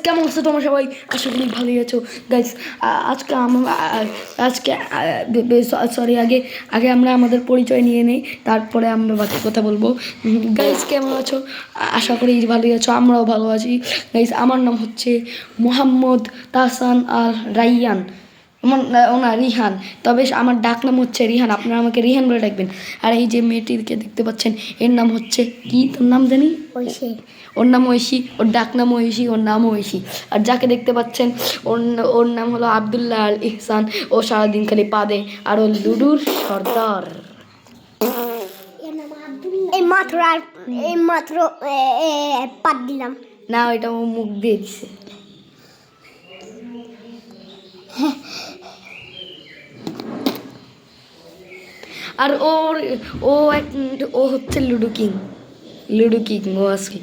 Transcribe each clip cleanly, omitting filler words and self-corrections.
কেমন আছো তোমরা সবাই? আশা করি ভালোই আছো গাইস। আজকে সরি, আগে আমরা আমাদের পরিচয় নিয়ে নেই, তারপরে আমরা বাকি কথা বলবো। গাইস কেমন আছো? আশা করি ভালোই আছো, আমরাও ভালো আছি গাইস। আমার নাম হচ্ছে মোহাম্মদ তাহসান আল রাইয়ান, ওনা রিহান, তবে আমার ডাক নাম হচ্ছে রিহান, আপনারা আমাকে রিহান বলে ডাকবেন। আর এই যে মেয়েটিকে দেখতে পাচ্ছেন, এর নাম হচ্ছে কি, তোর নাম জানি? ঐশী। ওর নাম ঐশী, ওর ডাক নাম ঐশী, ওর নাম ঐশী। আর যাকে দেখতে পাচ্ছেন ওর নাম হলো আবদুল্লাহ আল ইহসান। ও সারাদিন খালি পাদে আর ও লুডুর সর্দার। এই মাত্র পাত দিলাম না, ওইটা ও মুখ দিয়ে দিছে। আর ও হচ্ছে লুডো কিং ও আসলে।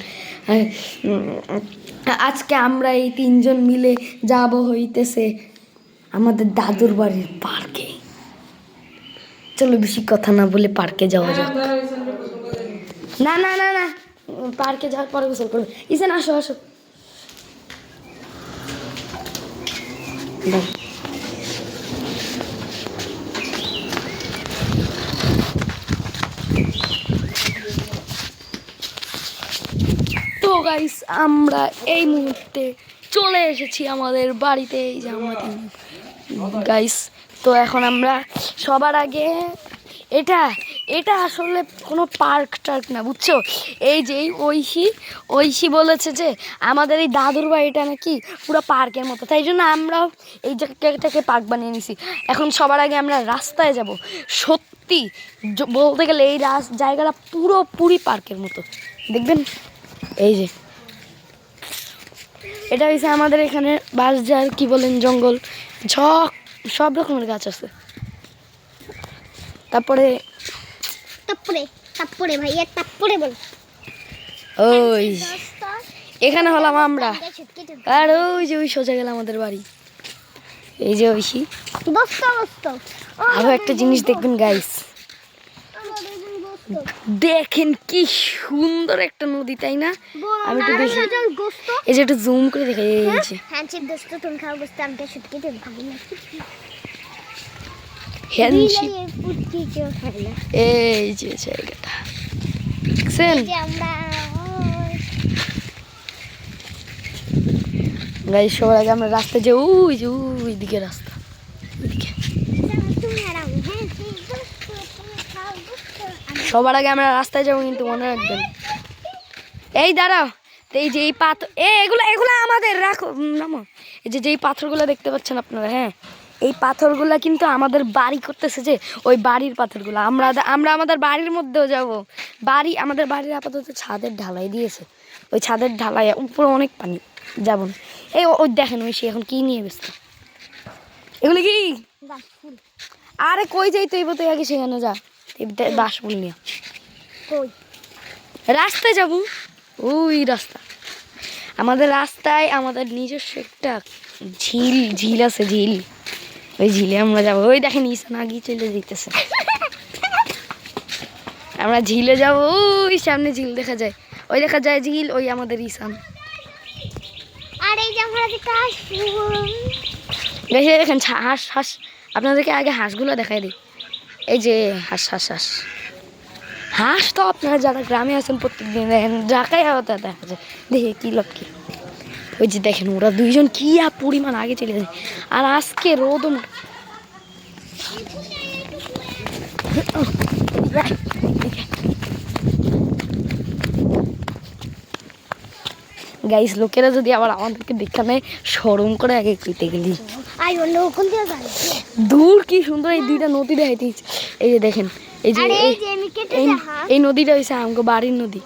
আজকে আমরা এই তিনজন মিলে যাব হইতেছে আমাদের দাদুর বাড়ির পার্কে। চলো বেশি কথা না বলে পার্কে যাওয়া যাক। না না না না, পার্কে যাওয়ার পরে গোসল করবে। ইসেন আসো আসো। তো গাইস, আমরা এই মুহূর্তে চলে এসেছি আমাদের বাড়িতে। এই যে আমরা গাইস, তো এখন আমরা সবার আগে এটা আসলে কোনো পার্ক টার্ক না, বুঝছো? এই যে ঐশী বলেছে যে আমাদের এই দাদুর বাড়িটা নাকি পুরো পার্কের মতো, তাই জন্য আমরাও এই জায়গাটাকে পার্ক বানিয়ে নিছি। এখন সবার আগে আমরা রাস্তায় যাব। সত্যি বলতে গেলে এই জায়গাটা পুরোপুরি পার্কের মতো, দেখবেন। এই যে এটা হচ্ছে আমাদের এখানে বাঁশঝাড়, কি বলেন, জঙ্গল, সব রকমের গাছ আছে। তারপরে ভাইয়া তারপরে বল। ওই এখানে হলাম আমরা, আর ওই যে ওই সোজা গেল আমাদের বাড়ি। এই যে ঐশী। আরো একটা জিনিস দেখবেন গাইস, দেখেন কি সুন্দর একটা নদী, তাই না? আমি একটু দেখি, এই যে একটু জুম করে দেখে। এই যে এই যে জায়গাটা দেখছেন গাইস। সবার আগে আমরা রাস্তা যে ওই দিকে রাস্তা, ওইদিকে। সবার আগে আমরা রাস্তায় যাবো, কিন্তু মনে রাখবেন। এই দাঁড়াও, এই যে এই পাথর, এগুলো আমাদের রাখো নামো। এই যে যেই পাথরগুলো দেখতে পাচ্ছেন আপনারা, হ্যাঁ, এই পাথরগুলা কিন্তু আমাদের বাড়ি করতেছে, যে ওই বাড়ির পাথরগুলো। আমরা আমাদের বাড়ির মধ্যেও যাব। আমাদের বাড়ির আপাতত ছাদের ঢালাই দিয়েছে, ওই ছাদের ঢালাই উপরে অনেক পানি, যাব না। ওই দেখেন ওই সে এখন কি নিয়ে ব্যস্ত। এগুলো কি? আরে কই যাই তুই আগে সেখানে যা, বাস ফুল নিয়ে রাস্তায় যাবো। ওই রাস্তা, আমাদের রাস্তায় আমাদের নিজস্ব একটা ঝিল আছে, ওই ঝিলে আমরা যাবো। ওই দেখেন ইসান আগে চলে যেতেছে। আমরা ঝিলে যাবো, ওই সামনে ঝিল দেখা যায়, ওই দেখা যায় ঝিল, ওই আমাদের ইসান। দেখেন হাঁস, আপনাদেরকে আগে হাঁসগুলো দেখাই দিই। এই যে হাঁস তো আপনারা যারা গ্রামে আছেন প্রত্যেকদিন দেখেন, ঢাকায় দেখা যায়। দেখে কি লক্ষ্মী, ওই যে দেখেন ওরা দুইজন কি পরিমাণ আগে চলে যায়। আর আজকে রোদও গাইস, লোকেরা যদি আবার আমাদেরকে দেখা নেয় শরম করে আগে কইতে গেলি। দূর কি সুন্দর এই দুইটা নদী দেখাইতেছে। এই যে দেখেন, এই যে এই নদীটা হয়েছে আমাকে বাড়ির নদী।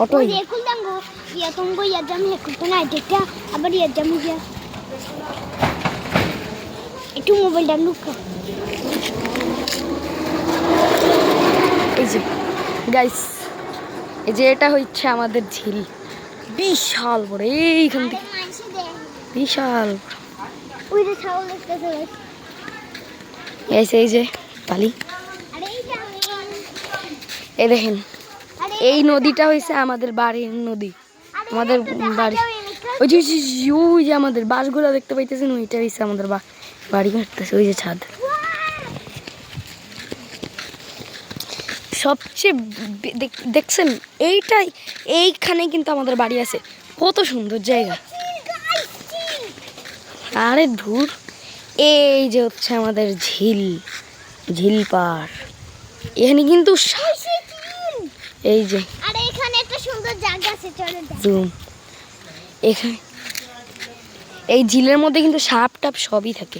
অটো একটু মোবাইলটা লুকা। এই যে গাইস, এই যে এটা হচ্ছে আমাদের ঝিল, বিশাল বড়, এইখান থেকে বিশাল এই যে বালি। এই দেখেন এই নদীটা হয়েছে আমাদের বাড়ির নদী, আমাদের বাড়ি। ওই যে ওই যে আমাদের বাসগুলো দেখতে পাইতেছেন, ওইটা হচ্ছে আমাদের বাড়ি কাটতেছে, ওই যে ছাদ। সবচেয়ে দেখছেন এইটাই, এইখানে কিন্তু আমাদের বাড়ি আছে। কত সুন্দর জায়গা। আরে ধুর, এই যে হচ্ছে আমাদের ঝিল পার। এখানে কিন্তু এই যে আরে এখানে একটা সুন্দর জায়গা আছে, চলো জুম। এখানে এই ঝিলের মধ্যে কিন্তু সাপ টাপ সবই থাকে।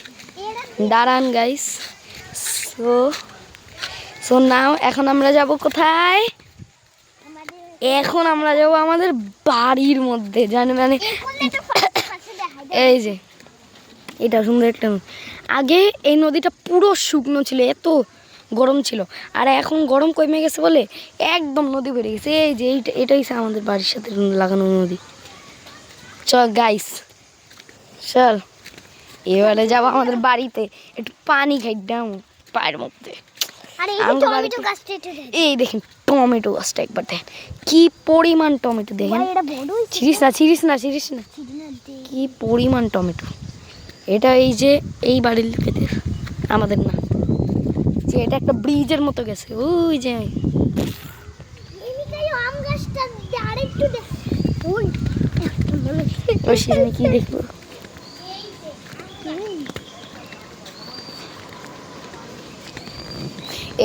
দাঁড়ান গাইস, সো নাও এখন আমরা যাব কোথায়? এখন আমরা যাব আমাদের বাড়ির মধ্যে, জানেন মানে এই যে এটা সুন্দর একটা। আগে এই নদীটা পুরো শুকনো ছিল, এত গরম ছিল, আর এখন গরম কমে গেছে বলে একদম নদী বেড়ে গেছে। এই যে এটাই আমাদের বাড়ির সাথে লাগানো নদী। চল গাইস, চল এবারে যাবো আমাদের বাড়িতে, একটু পানি খাই দাম পায়ের মধ্যে। এই দেখেন টমেটো গাছটা, একবার দেখেন কি পরিমাণ টমেটো, দেখেন ছিড়িস না কি পরিমাণ টমেটো। এটা এই যে এই বাড়ির লোকেদের, আমাদের না, যে এটা একটা ব্রিজের মতো গেছে ওই যে। কি দেখবো,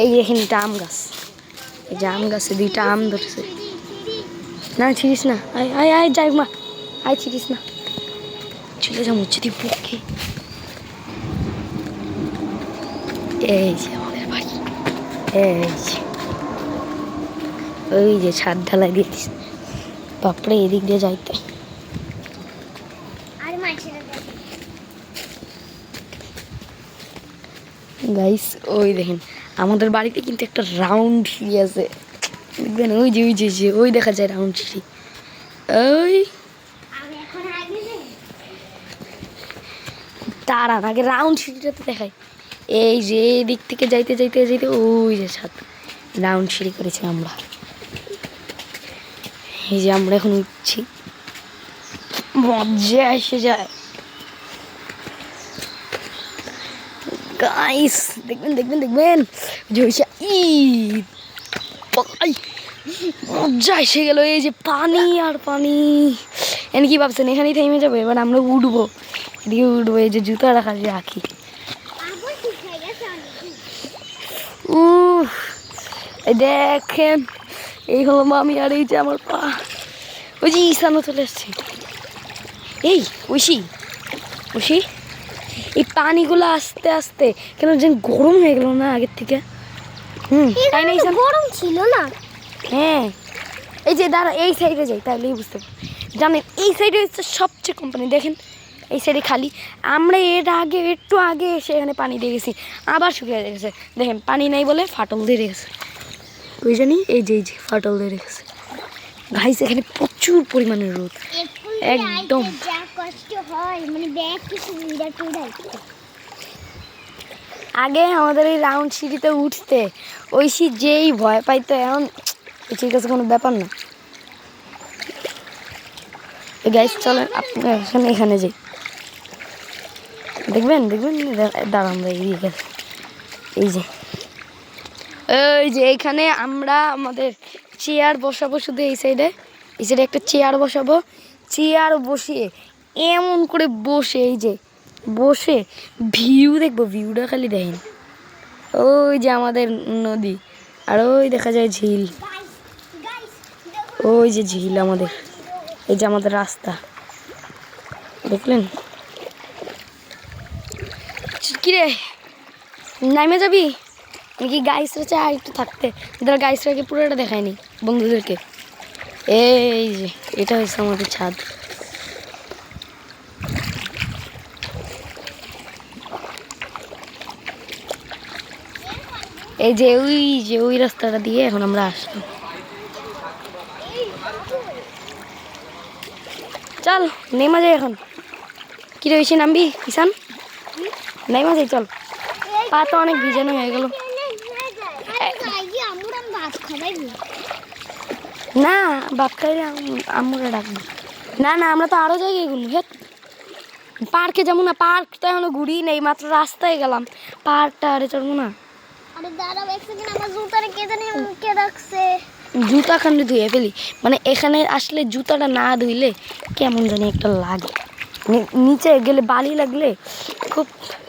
এই দেখেন এটা আম গাছ, এই যে আম গাছে দুইটা আম ধরছে। না ছিড়িস না, আয় আয় আয় যাই মা, আয় ছিড়িস না, চলে যা মুচ্ছে দি পক্ষে। এই যে আমাদের বাড়ি, এই যে ওই যে ছাদ ঢালাই দিয়ে দিস। বাপরে এদিক দিয়ে যাইতে গাইস, ওই দেখেন আমাদের বাড়িতে কিন্তু একটা রাউন্ড সিঁড়ি আছে, দেখবেন ওই যে ওই দেখা যায় রাউন্ড সিঁড়ি। ওই তার আগে রাউন্ড সিঁড়িটাতে দেখায়, এই যে দিক থেকে যাইতে ওই যে ছাদ রাউন্ড সিঁড়ি করেছি আমরা। এই যে আমরা এখন উঠছি, মজা এসে যায় গাইস। দেখবেন যে মজা এসে গেল। এই যে পানি আর পানি, এনে কি ভাবছেন এখানেই থেমে যাবে? এবার আমরা উঠবো, এদিকে উঠবো, এই যে জুতা রাখি। এই দেখেন এই হলো মামি, আর এই যে আমার পা, ওই যে ইসানো চলে আসছে। এই ঐশী এই পানিগুলো আস্তে আস্তে কেন যেন গরম হয়ে গেল না আগের থেকে। তাই না ইসান? গরম ছিল না। হ্যাঁ, এই যে দাঁড়া, এই সাইডে যাই তাহলেই বুঝতে পারবেন। জানেন এই সাইডে হচ্ছে সবচেয়ে কোম্পানি, দেখেন এই সাইডে খালি। আমরা একটু আগে এসে এখানে পানি দিয়ে গেছি, আবার শুকিয়ে গেছে। দেখেন পানি নাই বলে ফাটল দিয়ে রেখেছে, ওই জানি এই যে ফাটল দিয়ে রেখেছে। গাইস এখানে প্রচুর পরিমাণে রোদ, একদম আগে আমাদের এই রাউন্ড সিঁড়িতে উঠতে ঐশী যেই ভয় পাইতো, এখন ঐশীর কাছে কোনো ব্যাপার না। গাইস চলেন আপনার এখানে যাই, দেখবেন দাঁড়ান এই যে এইখানে আমরা আমাদের চেয়ার বসাবো, শুধু এই সাইডে একটা চেয়ার বসাবো। চেয়ার বসিয়ে এমন করে বসে, এই যে বসে ভিউ দেখবো, ভিউটা খালি দেখেন। ওই যে আমাদের নদী, আর ওই দেখা যায় ঝিল, ওই যে ঝিল আমাদের, এই যে আমাদের রাস্তা দেখলেন। কিরে নামে যাবি নাকি? গাইসরা চাই একটু থাকতে, এদের গাইসরাকে পুরোটা দেখায়নি বন্ধুদেরকে। এই যে এটা হচ্ছে আমাদের ছাদ। এই যে ওই রাস্তাটা দিয়ে এখন আমরা আসলাম। চল নেমা যাই এখন। কি রয়েছে নামবি কিষান? নেমা যাই চল, পা তো অনেক ভিজানো হয়ে গেল। না ভাত খাইলে আমরা ডাকবো, না না আমরা তো আরো জায়গায় ঘুরবো। হেট, পার্কে যাবো না, পার্ক তো এখনো ঘুরি নেই, মাত্র রাস্তায় গেলাম, পার্কটা আরে চলবো না। আরে দাঁড়াও এক সেকেন্ড, আমার জুতারে কে জানি মুখে রাখছে। জুতা খান্ডে ধুয়ে ফেলি, মানে এখানে আসলে জুতাটা না ধুইলে কেমন জানি একটা লাগে, মানে নিচে গেলে বালি লাগলে খুব।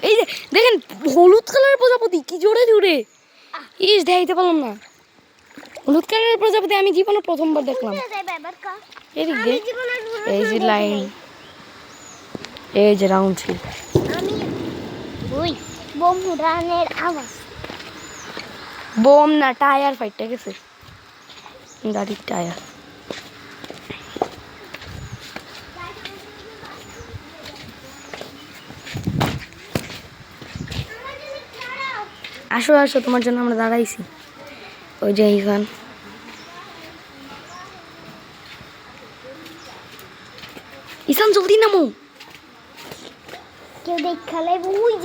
এই যে দেখেন হলুদ কালারের প্রজাপতি কি জোরে জোরে, ইস দেখাইতে পারলাম না। হলুদ কালারের প্রজাপতি আমি জীবনে প্রথমবার দেখলাম। কোথায় যাবে এবার কা? এদিক আমি দিয়ে জীবনে এই যে লাইন, এই যে রাউন্ড ছিল। আমি ওই বোম উড়ানের আওয়াজ। বোম না, টায়ার ফাইটটা গেছে, গাড়ির টায়ার। আসো আসো, তোমার জন্য আমরা দাঁড়াইছি। ওই যে ইসান, ইসান জলদি নামো। কেউ দেখালে ওই যে